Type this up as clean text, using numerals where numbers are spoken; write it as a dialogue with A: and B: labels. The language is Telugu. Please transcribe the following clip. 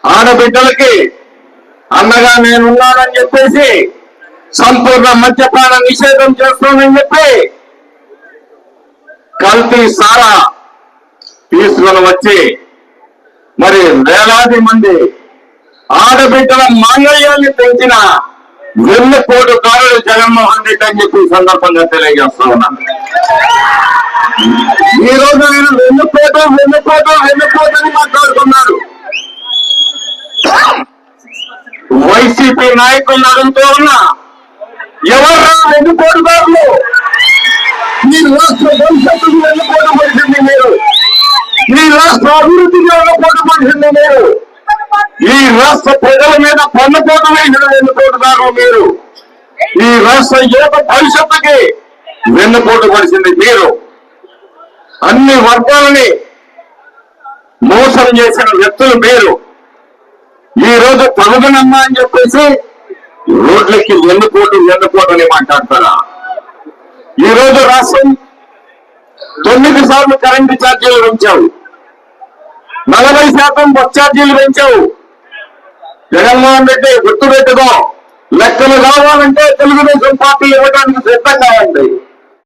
A: ఆడబిడ్డలకి అన్నగా నేనున్నానని చెప్పేసి సంపూర్ణ మద్యపాన నిషేధం చేస్తానని చెప్పి కల్తీ సారా తీసుకొని వచ్చి మరి వేలాది మంది ఆడబిడ్డల మాంగళ్యాన్ని పెంచిన వెన్నుపోటుదారుడు జగన్మోహన్ రెడ్డి అని చెప్పి సందర్భంగా తెలియజేస్తా ఉన్నాను. ఈ రోజు నేను వెన్నుపోటు అని మాట్లాడుతున్నాడు. వైసీపీ నాయకులను అడుగుతూ ఉన్నా, ఎవర్రా వెన్నుపోటుదారులు? ఈ రాష్ట్ర భవిష్యత్తుకు వెన్నుపోటు పడిసింది మీరు, ఈ రాష్ట్ర అభివృద్ధికి వెన్నుపోటు పడిసింది మీరు, ఈ రాష్ట్ర ప్రజల మీద పన్నుపోటు వేసిన వెన్నుపోటుదారులు మీరు, ఈ రాష్ట్ర యువత భవిష్యత్తుకి వెన్నుపోటు పడిసింది మీరు. అన్ని వర్గాలని మోసం చేసిన వ్యక్తులు మీరు. ఈ రోజు తగుదనమ్మా అని చెప్పేసి రోడ్లకి వెన్నుపోటు అని మాట్లాడతారా? ఈ రోజు రాష్ట్రం 9 సార్లు కరెంటు ఛార్జీలు పెంచావు, 40% బస్ ఛార్జీలు పెంచావు. జగన్మోహన్ రెడ్డి గుర్తుపెట్టుకో, లెక్కలు కావాలంటే తెలుగుదేశం పార్టీ ఇవ్వడానికి సిద్ధంగా ఉంది.